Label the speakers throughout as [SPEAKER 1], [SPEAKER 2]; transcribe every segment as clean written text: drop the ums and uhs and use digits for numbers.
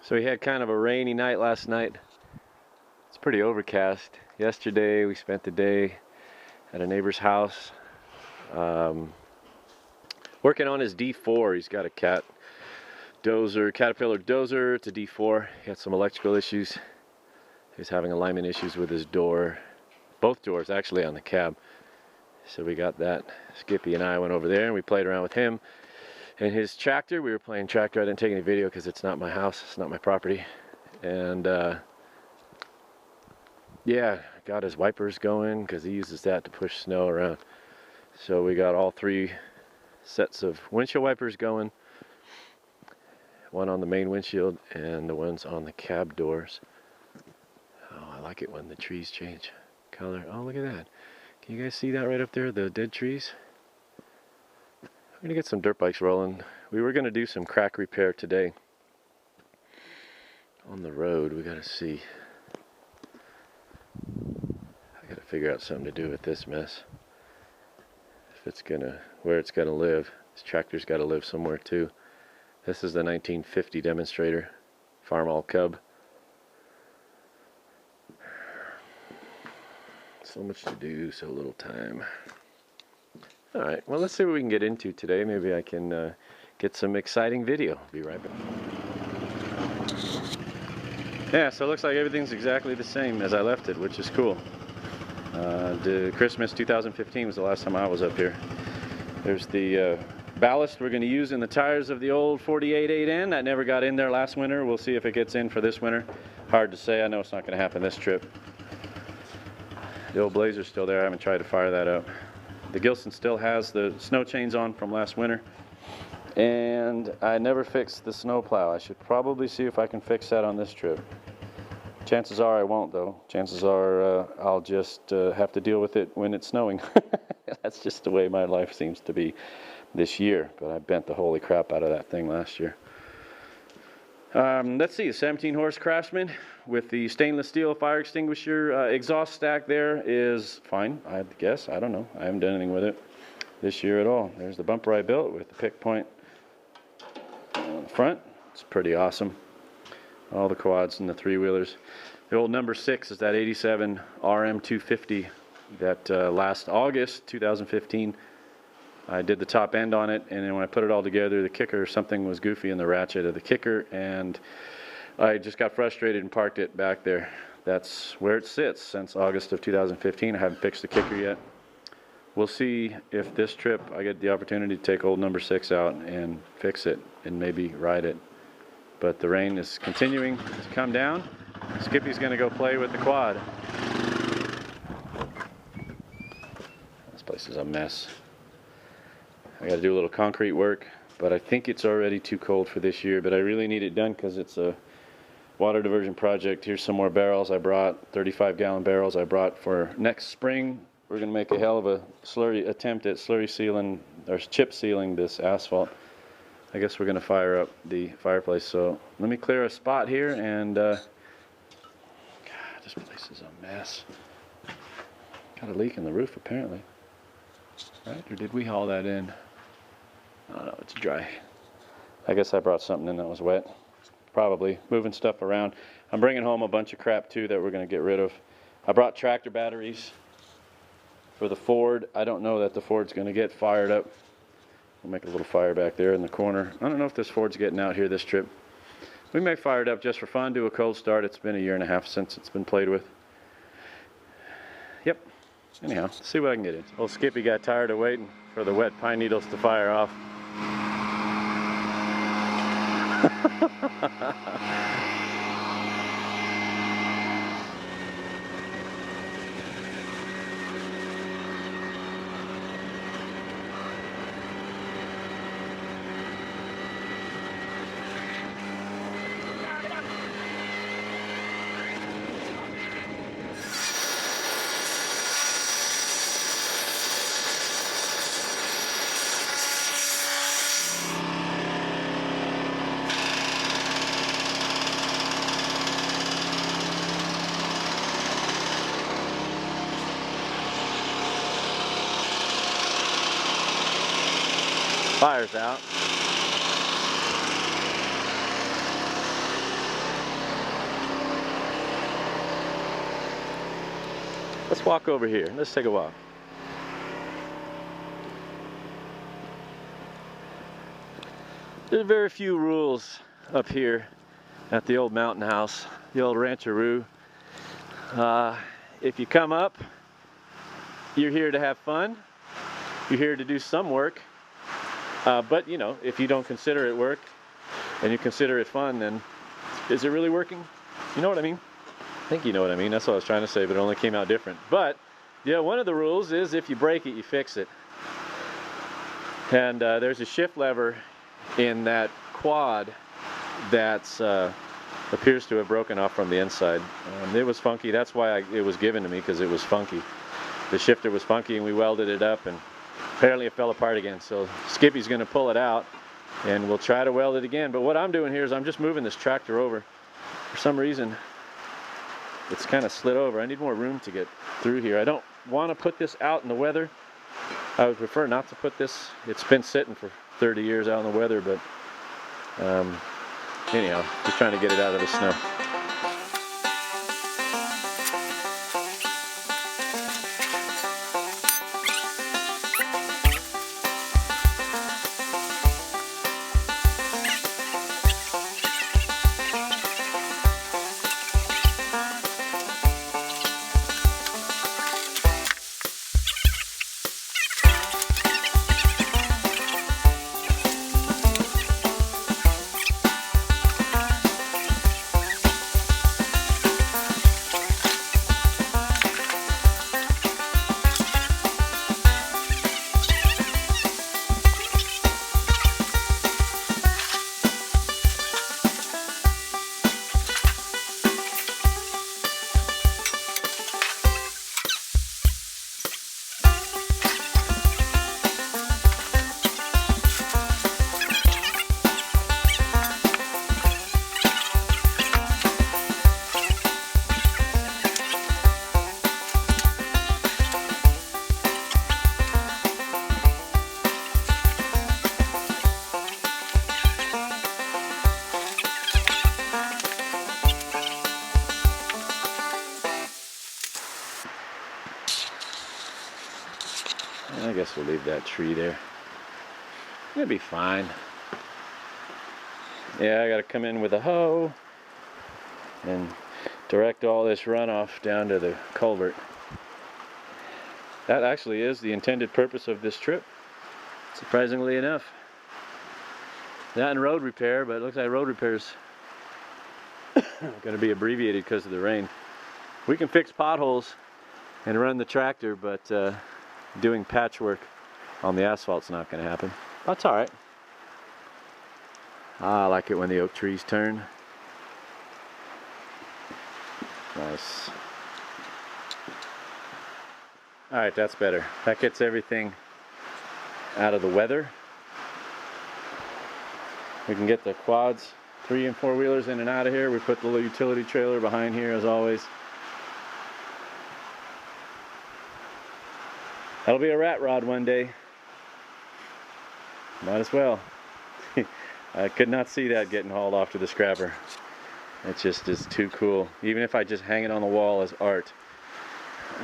[SPEAKER 1] So we had kind of a rainy night last night. It's pretty overcast. Yesterday we spent the day at a neighbor's house working on his D4. He's got a Caterpillar dozer. It's a D4. He had some electrical issues. He's having alignment issues with his door. Both doors actually on the cab. So we got that. Skippy and I went over there and we played around with him and his tractor. We were playing tractor. I didn't take any video because it's not my house. It's not my property. And yeah, got his wipers going because he uses that to push snow around. So we got all 3 sets of windshield wipers going. One on the main windshield and the ones on the cab doors. Oh, I like it when the trees change color. Oh, look at that. Can you guys see that right up there, the dead trees? I'm gonna get some dirt bikes rolling. We were gonna do some crack repair today on the road. We gotta see. I gotta figure out something to do with this mess. If it's gonna, where it's gonna live. This tractor's gotta live somewhere too. This is the 1950 demonstrator, Farm All Cub. So much to do, so little time. Alright, well, let's see what we can get into today. Maybe I can get some exciting video. Be right back. Yeah, so it looks like everything's exactly the same as I left it, which is cool. Christmas 2015 was the last time I was up here. There's the ballast we're going to use in the tires of the old 48 8N. That never got in there last winter. We'll see if it gets in for this winter. Hard to say. I know it's not going to happen this trip. The old Blazer's still there. I haven't tried to fire that up. The Gilson still has the snow chains on from last winter. And I never fixed the snow plow. I should probably see if I can fix that on this trip. Chances are I won't, though. Chances are I'll just have to deal with it when it's snowing. That's just the way my life seems to be this year. But I bent the holy crap out of that thing last year. Let's see, the 17 horse Craftsman with the stainless steel fire extinguisher exhaust stack there is fine, I guess. I don't know. I haven't done anything with it this year at all. There's the bumper I built with the pick point on the front. It's pretty awesome. All the quads and the 3-wheelers. The old number 6 is that 87 RM250 that last August 2015 I did the top end on it, and then when I put it all together, the kicker, something was goofy in the ratchet of the kicker, and I just got frustrated and parked it back there. That's where it sits since August of 2015. I haven't fixed the kicker yet. We'll see if this trip I get the opportunity to take old number 6 out and fix it and maybe ride it. But the rain is continuing to come down. Skippy's going to go play with the quad. This place is a mess. I got to do a little concrete work, but I think it's already too cold for this year, but I really need it done because it's a water diversion project. Here's some more barrels I brought, 35-gallon barrels I brought for next spring. We're going to make a hell of a attempt at slurry sealing, or chip sealing this asphalt. I guess we're going to fire up the fireplace, so let me clear a spot here, and God, this place is a mess. Got a leak in the roof apparently. Right, or did we haul that in? Oh no, it's dry. I guess I brought something in that was wet. Probably. Moving stuff around. I'm bringing home a bunch of crap too that we're going to get rid of. I brought tractor batteries for the Ford. I don't know that the Ford's going to get fired up. We'll make a little fire back there in the corner. I don't know if this Ford's getting out here this trip. We may fire it up just for fun, do a cold start. It's been a year and a half since it's been played with. Yep. Anyhow, let's see what I can get into. Old Skippy got tired of waiting for the wet pine needles to fire off. Fire's out. Let's walk over here. Let's take a walk. There's very few rules up here at the old mountain house, the old rancheroo. If you come up, you're here to have fun. You're here to do some work. But you know, if you don't consider it work and you consider it fun, then is it really working? You know what I mean? I think you know what I mean. That's what I was trying to say, but it only came out different. But yeah, one of the rules is if you break it, you fix it. And there's a shift lever in that quad that appears to have broken off from the inside. It was funky. That's why it was given to me, because it was funky. The shifter was funky, and we welded it up, and apparently it fell apart again. So Skippy's going to pull it out, and we'll try to weld it again. But what I'm doing here is I'm just moving this tractor over. For some reason, it's kind of slid over. I need more room to get through here. I don't want to put this out in the weather. I would prefer not to put this. It's been sitting for 30 years out in the weather, but anyhow, just trying to get it out of the snow. I guess we'll leave that tree there. It'll be fine. Yeah, I gotta come in with a hoe and direct all this runoff down to the culvert. That actually is the intended purpose of this trip, surprisingly enough. Not in road repair, but it looks like road repair's gonna be abbreviated because of the rain. We can fix potholes and run the tractor, but doing patchwork on the asphalt's not going to happen. That's alright. I like it when the oak trees turn. Nice. Alright, that's better. That gets everything out of the weather. We can get the quads, 3 and 4 wheelers in and out of here. We put the little utility trailer behind here as always. That'll be a rat rod one day. Might as well. I could not see that getting hauled off to the scrapper. It just is too cool. Even if I just hang it on the wall as art,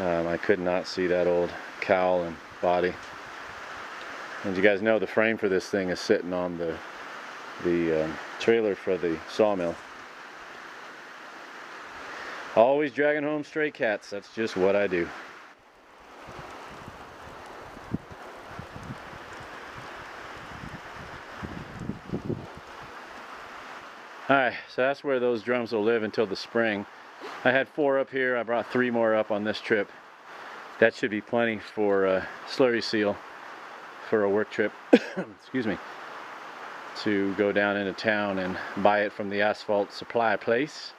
[SPEAKER 1] I could not see that old cowl and body. And you guys know the frame for this thing is sitting on the trailer for the sawmill. Always dragging home stray cats. That's just what I do. Alright, so that's where those drums will live until the spring. I had 4 up here. I brought 3 more up on this trip. That should be plenty for slurry seal for a work trip. Excuse me. To go down into town and buy it from the asphalt supply place.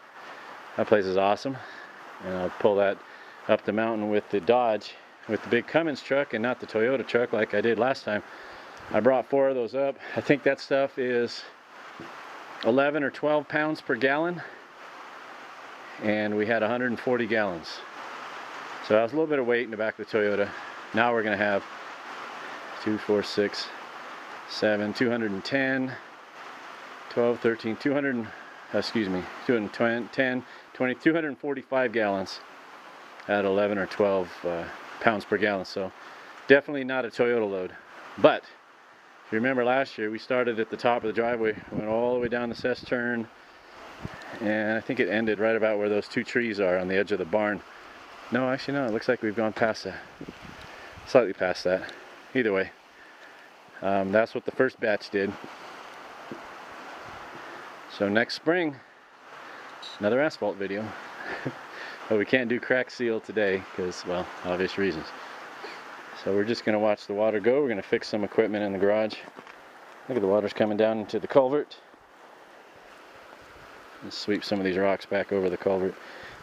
[SPEAKER 1] That place is awesome. And I'll pull that up the mountain with the Dodge, with the big Cummins truck and not the Toyota truck like I did last time. I brought 4 of those up. I think that stuff is 11 or 12 pounds per gallon, and we had 140 gallons. So that was a little bit of weight in the back of the Toyota. Now we're going to have 2, 4, 6, 7, 210, 12, 13, 200, excuse me, 210, 20, 245 gallons at 11 or 12 pounds per gallon. So definitely not a Toyota load. But if you remember last year, we started at the top of the driveway, went all the way down the cess turn, and I think it ended right about where those two trees are on the edge of the barn. No, actually no, it looks like we've gone past that. Slightly past that. Either way, that's what the first batch did. So next spring, another asphalt video. But we can't do crack seal today because, well, obvious reasons. So we're just going to watch the water go. We're going to fix some equipment in the garage. Look at the water's coming down into the culvert. Let's sweep some of these rocks back over the culvert.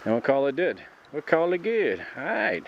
[SPEAKER 1] And we'll call it good. We'll call it good. Alright.